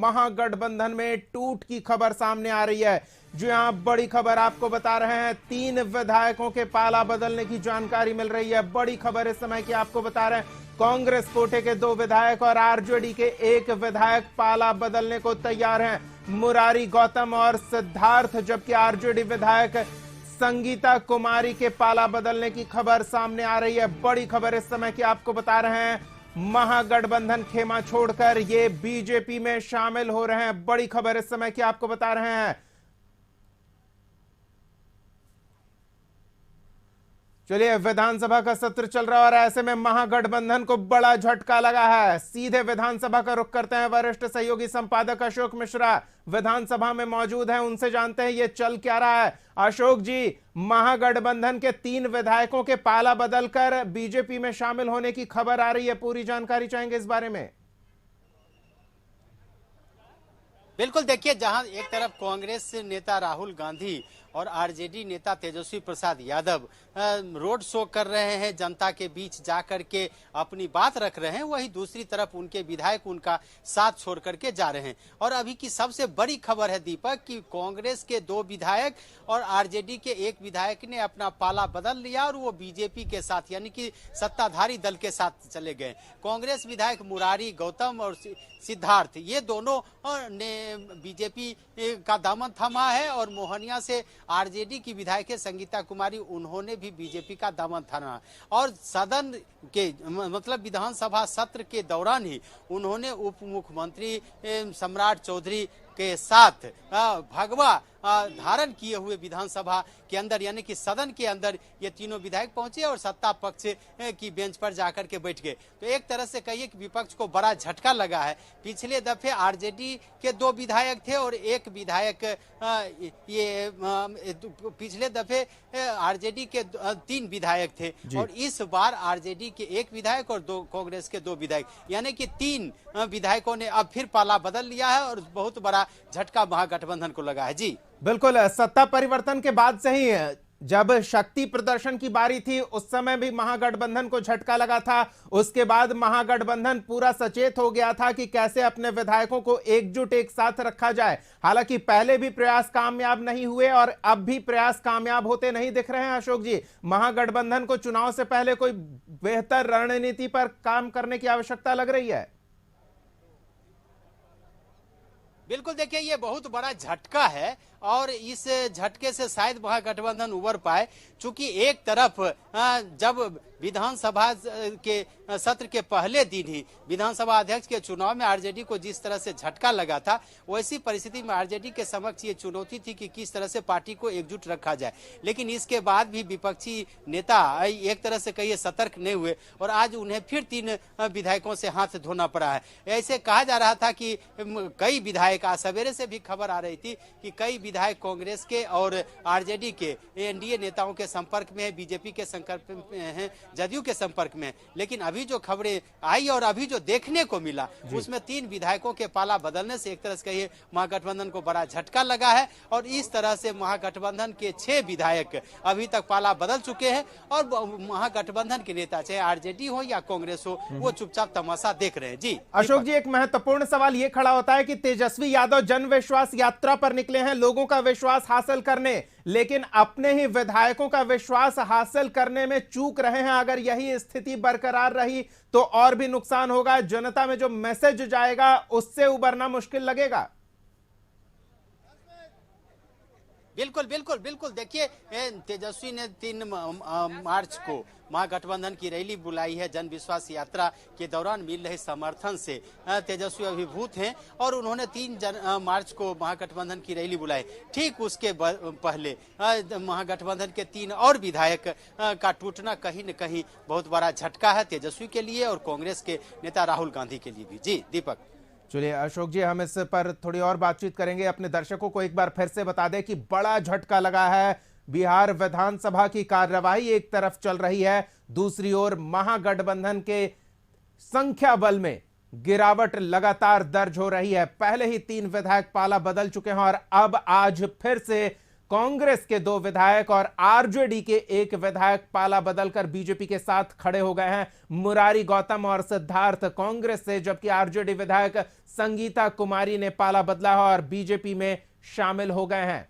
महागठबंधन में टूट की खबर सामने आ रही है। जो यहां बड़ी खबर आपको बता रहे हैं, 3 विधायकों के पाला बदलने की जानकारी मिल रही है। बड़ी खबर इस समय की आपको बता रहे हैं, कांग्रेस कोटे के 2 विधायक और आरजेडी के 1 विधायक पाला बदलने को तैयार हैं। मुरारी गौतम और सिद्धार्थ, जबकि आरजेडी विधायक संगीता कुमारी के पाला बदलने की खबर सामने आ रही है। बड़ी खबर इस समय की आपको बता रहे हैं, महागठबंधन खेमा छोड़कर ये बीजेपी में शामिल हो रहे हैं। बड़ी खबर इस समय की आपको बता रहे हैं। चलिए, विधानसभा का सत्र चल रहा है और ऐसे में महागठबंधन को बड़ा झटका लगा है। सीधे विधानसभा का रुख करते हैं, वरिष्ठ सहयोगी संपादक अशोक मिश्रा विधानसभा में मौजूद हैं, उनसे जानते हैं ये चल क्या रहा है। अशोक जी, महागठबंधन के 3 विधायकों के पाला बदलकर बीजेपी में शामिल होने की खबर आ रही है, पूरी जानकारी चाहेंगे इस बारे में। बिल्कुल, देखिए, जहां एक तरफ कांग्रेस नेता राहुल गांधी और आरजेडी नेता तेजस्वी प्रसाद यादव रोड शो कर रहे हैं, जनता के बीच जाकर के अपनी बात रख रहे हैं, वहीं दूसरी तरफ उनके विधायक उनका साथ छोड़ करके जा रहे हैं। और अभी की सबसे बड़ी खबर है दीपक कि कांग्रेस के 2 विधायक और आरजेडी के 1 विधायक ने अपना पाला बदल लिया और वो बीजेपी के साथ यानी कि सत्ताधारी दल के साथ चले गए। कांग्रेस विधायक मुरारी गौतम और सिद्धार्थ, ये दोनों ने बीजेपी का दामन थामा है और मोहनिया से आरजेडी की विधायक संगीता कुमारी, उन्होंने भी बीजेपी का दामन थामा और सदन के मतलब विधानसभा सत्र के दौरान ही उन्होंने उप मुख्यमंत्री सम्राट चौधरी के साथ भगवा धारण किए हुए विधानसभा के अंदर यानी कि सदन के अंदर ये तीनों विधायक पहुंचे और सत्ता पक्ष की बेंच पर जाकर के बैठ गए। तो एक तरह से कहिए कि विपक्ष को बड़ा झटका लगा है। पिछले दफे आरजेडी के 2 विधायक थे और 1 विधायक ये पिछले दफे आरजेडी के 3 विधायक थे और इस बार आरजेडी के 1 विधायक और 2 कांग्रेस के 2 विधायक यानी कि 3 विधायकों ने अब फिर पाला बदल लिया है और बहुत बड़ा झटका महागठबंधन को लगा है। जी बिल्कुल, सत्ता परिवर्तन के बाद से ही जब शक्ति प्रदर्शन की बारी थी उस समय भी महागठबंधन को झटका लगा था। उसके बाद महागठबंधन पूरा सचेत हो गया था कि कैसे अपने विधायकों को एकजुट एक साथ रखा जाए। हालांकि पहले भी प्रयास कामयाब नहीं हुए और अब भी प्रयास कामयाब होते नहीं दिख रहे हैं। अशोक जी, महागठबंधन को चुनाव से पहले कोई बेहतर रणनीति पर काम करने की आवश्यकता लग रही है? बिल्कुल, देखिए, ये बहुत बड़ा झटका है और इस झटके से शायद महागठबंधन उबर पाए, चूंकि एक तरफ जब विधानसभा के सत्र के पहले दिन ही विधानसभा अध्यक्ष के चुनाव में आरजेडी को जिस तरह से झटका लगा था, वैसी परिस्थिति में आरजेडी के समक्ष ये चुनौती थी कि किस तरह से पार्टी को एकजुट रखा जाए। लेकिन इसके बाद भी विपक्षी नेता एक तरह से कहिए सतर्क नहीं हुए और आज उन्हें फिर 3 विधायकों से हाथ धोना पड़ा है। ऐसे कहा जा रहा था कि कई विधायक, आज सवेरे से भी खबर आ रही थी कि कई विधायक कांग्रेस के और आरजेडी के एनडीए नेताओं के संपर्क में है, बीजेपी के संपर्क में है, जदयू के संपर्क में। लेकिन अभी जो खबरें आई और अभी जो देखने को मिला उसमें 3 विधायकों के पाला बदलने से एक तरह से कहिए महागठबंधन को बड़ा झटका लगा है और इस तरह से महागठबंधन के 6 विधायक अभी तक पाला बदल चुके हैं और महागठबंधन के नेता चाहे आरजेडी हो या कांग्रेस हो वो चुपचाप तमाशा देख रहे हैं। जी अशोक जी, एक महत्वपूर्ण सवाल ये खड़ा होता है कि तेजस्वी यादव जन विश्वास यात्रा पर निकले हैं लोगों का विश्वास हासिल करने, लेकिन अपने ही विधायकों का विश्वास हासिल करने में चूक रहे हैं। अगर यही स्थिति बरकरार रही तो और भी नुकसान होगा। जनता में जो मैसेज जाएगा उससे उबरना मुश्किल लगेगा। बिल्कुल बिल्कुल बिल्कुल, देखिए, तेजस्वी ने 3 मार्च को महागठबंधन की रैली बुलाई है। जन विश्वास यात्रा के दौरान मिल रहे समर्थन से तेजस्वी अभिभूत हैं और उन्होंने 3 मार्च को महागठबंधन की रैली बुलाई। ठीक उसके पहले महागठबंधन के 3 और विधायक का टूटना कहीं न कहीं बहुत बड़ा झटका है तेजस्वी के लिए और कांग्रेस के नेता राहुल गांधी के लिए भी। जी दीपक। चलिए अशोक जी, हम इस पर थोड़ी और बातचीत करेंगे। अपने दर्शकों को एक बार फिर से बता दें कि बड़ा झटका लगा है। बिहार विधानसभा की कार्यवाही एक तरफ चल रही है, दूसरी ओर महागठबंधन के संख्या बल में गिरावट लगातार दर्ज हो रही है। पहले ही 3 विधायक पाला बदल चुके हैं और अब आज फिर से कांग्रेस के 2 विधायक और आरजेडी के 1 विधायक पाला बदलकर बीजेपी के साथ खड़े हो गए हैं। मुरारी गौतम और सिद्धार्थ कांग्रेस से, जबकि आरजेडी विधायक संगीता कुमारी ने पाला बदला है और बीजेपी में शामिल हो गए हैं।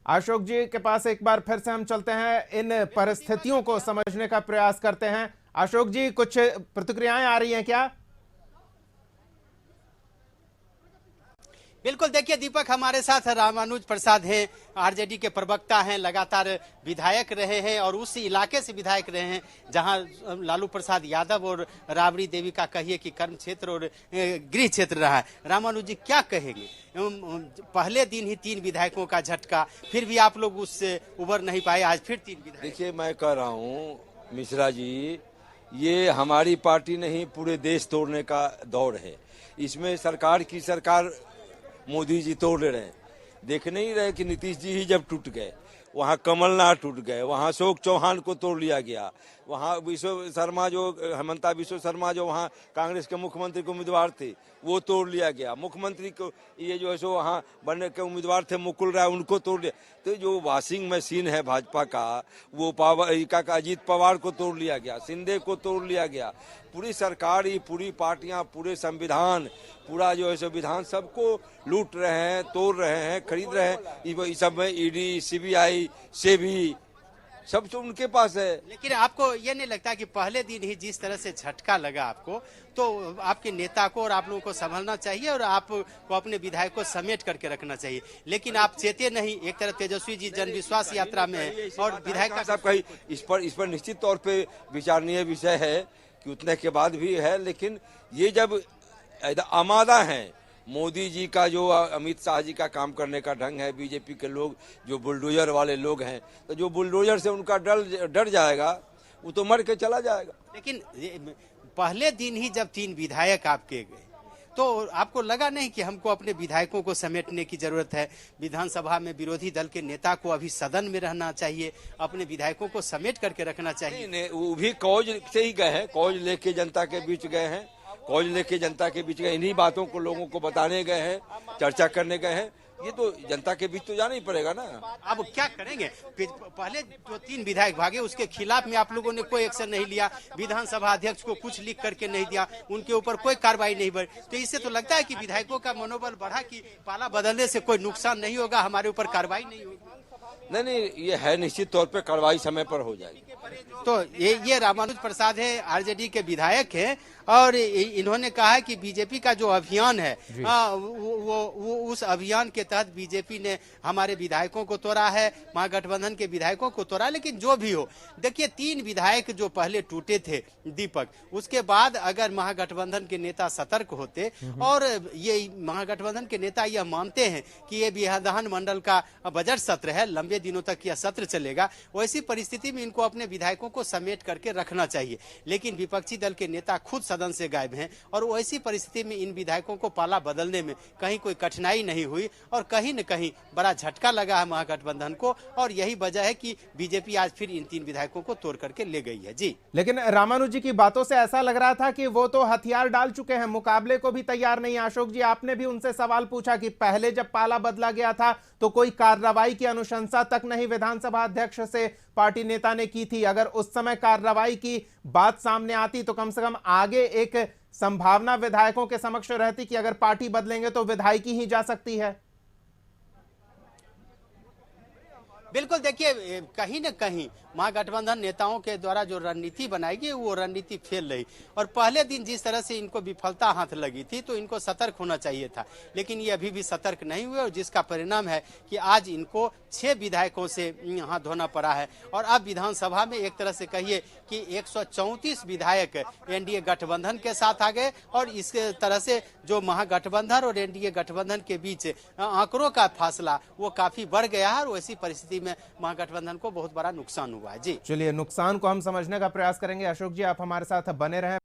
अशोक जी के पास एक बार फिर से हम चलते हैं, इन परिस्थितियों को समझने का प्रयास करते हैं। अशोक जी, कुछ प्रतिक्रियाएं आ रही हैं क्या? बिल्कुल, देखिए दीपक, हमारे साथ रामानुज प्रसाद हैं, आरजेडी के प्रवक्ता हैं, लगातार विधायक रहे हैं और उस इलाके से विधायक रहे हैं जहां लालू प्रसाद यादव और राबड़ी देवी का कहिए कि कर्म क्षेत्र और गृह क्षेत्र रहा है। रामानुज जी, क्या कहेंगे? पहले दिन ही 3 विधायकों का झटका, फिर भी आप लोग उससे उबर नहीं पाए, आज फिर 3 विधायक। देखिए, मैं कह रहा हूँ मिश्रा जी, ये हमारी पार्टी नहीं, पूरे देश तोड़ने का दौर है। इसमें सरकार मोदी जी तोड़ ले रहे हैं। देख नहीं रहे कि नीतीश जी ही जब टूट गए, वहाँ कमलनाथ टूट गए, वहाँ अशोक चौहान को तोड़ लिया गया, वहाँ हेमंता बिश्व शर्मा जो वहाँ कांग्रेस के मुख्यमंत्री के उम्मीदवार थे वो तोड़ लिया गया। मुख्यमंत्री को ये जो है सो वहाँ बनने के उम्मीदवार थे मुकुल राय, उनको तोड़ लिया। तो जो वॉशिंग मशीन है भाजपा का, वो अजीत पवार को तोड़ लिया गया, शिंदे को तोड़ लिया गया। पूरी सरकार, ये पूरी पार्टियां, पूरे संविधान, पूरा जो है सो विधान सबको लूट रहे हैं, तोड़ रहे हैं, खरीद रहे हैं। इस सब में ईडी, सीबीआई, सेबी सब तो उनके पास है। लेकिन आपको ये नहीं लगता कि पहले दिन ही जिस तरह से झटका लगा आपको, तो आपके नेता को और आप लोगों को संभलना चाहिए और आपको अपने विधायक को समेट करके रखना चाहिए, लेकिन आप चेते नहीं। एक तरफ तेजस्वी जी जन विश्वास यात्रा में है और विधायक का साहब कही, इस पर निश्चित तौर पे विचारणीय विषय है कि उतने के बाद भी है। लेकिन ये जब आमादा है, मोदी जी का जो अमित शाह जी का काम करने का ढंग है, बीजेपी के लोग जो बुलडोजर वाले लोग हैं, तो जो बुलडोजर से उनका डर जाएगा वो तो मर के चला जाएगा। लेकिन पहले दिन ही जब 3 विधायक आपके गए, तो आपको लगा नहीं कि हमको अपने विधायकों को समेटने की जरूरत है? विधानसभा में विरोधी दल के नेता को अभी सदन में रहना चाहिए, अपने विधायकों को समेट करके रखना चाहिए। नहीं, वो भी कॉज से ही गए हैं, कॉज लेके जनता के बीच गए हैं, कॉज लेके जनता के बीच गए, इन्हीं बातों को लोगों को बताने गए हैं, चर्चा करने गए हैं। ये तो जनता के बीच तो जाना ही पड़ेगा ना। अब क्या करेंगे? पहले जो 3 विधायक भागे उसके खिलाफ में आप लोगों ने कोई एक्शन नहीं लिया, विधानसभा अध्यक्ष को कुछ लिख करके नहीं दिया, उनके ऊपर कोई कार्रवाई नहीं बढ़ी। तो इससे तो लगता है कि विधायकों का मनोबल बढ़ा कि पाला बदलने से कोई नुकसान नहीं होगा, हमारे ऊपर कार्रवाई नहीं होगी। नहीं, ये है, निश्चित तौर पे कार्रवाई समय पर हो जाएगी। तो ये रामानुज प्रसाद है, आरजेडी के विधायक हैं और इन्होंने कहा है कि बीजेपी का जो अभियान है वो उस अभियान के तहत बीजेपी ने हमारे विधायकों को तोड़ा है, महागठबंधन के विधायकों को तोड़ा। लेकिन जो भी हो, देखिए 3 विधायक जो पहले टूटे थे दीपक, उसके बाद अगर महागठबंधन के नेता सतर्क होते और ये महागठबंधन के नेता यह मानते हैं कि ये विधान मंडल का बजट सत्र है, लंबे दिनों तक यह सत्र चलेगा, वैसी परिस्थिति में इनको अपने विधायकों को समेट करके रखना चाहिए। लेकिन विपक्षी दल के नेता खुद सदन से गायब हैं और वैसी परिस्थिति में इन विधायकों को पाला बदलने में कहीं कोई कठिनाई नहीं हुई और कहीं न कहीं बड़ा झटका लगा है महागठबंधन को, और यही वजह है कि बीजेपी आज फिर इन 3 विधायकों को तोड़ करके ले गई है। जी, लेकिन रामानुज जी की बातों से ऐसा लग रहा था कि वो तो हथियार डाल चुके हैं, मुकाबले को भी तैयार नहीं। अशोक जी, आपने भी उनसे सवाल पूछा कि पहले जब पाला बदला गया था तो कोई कार्रवाई की अनुशंसा तक नहीं विधानसभा अध्यक्ष से पार्टी नेता ने की थी। अगर उस समय कार्रवाई की बात सामने आती तो कम से कम आगे एक संभावना विधायकों के समक्ष रहती कि अगर पार्टी बदलेंगे तो विधायकी ही जा सकती है। बिल्कुल, देखिए कहीं न कहीं महागठबंधन नेताओं के द्वारा जो रणनीति बनाएगी वो रणनीति फेल रही और पहले दिन जिस तरह से इनको विफलता हाथ लगी थी तो इनको सतर्क होना चाहिए था, लेकिन ये अभी भी सतर्क नहीं हुए और जिसका परिणाम है कि आज इनको 6 विधायकों से हाथ धोना पड़ा है। और अब विधानसभा में एक तरह से कहिए कि 134 विधायक एनडीए गठबंधन के साथ आ गए और इस तरह से जो महागठबंधन और एनडीए गठबंधन के बीच आंकड़ों का फासला वो काफी बढ़ गया है और वैसी परिस्थिति में महागठबंधन को बहुत बड़ा नुकसान हुआ है। जी, चलिए, नुकसान को हम समझने का प्रयास करेंगे। अशोक जी, आप हमारे साथ बने रहें।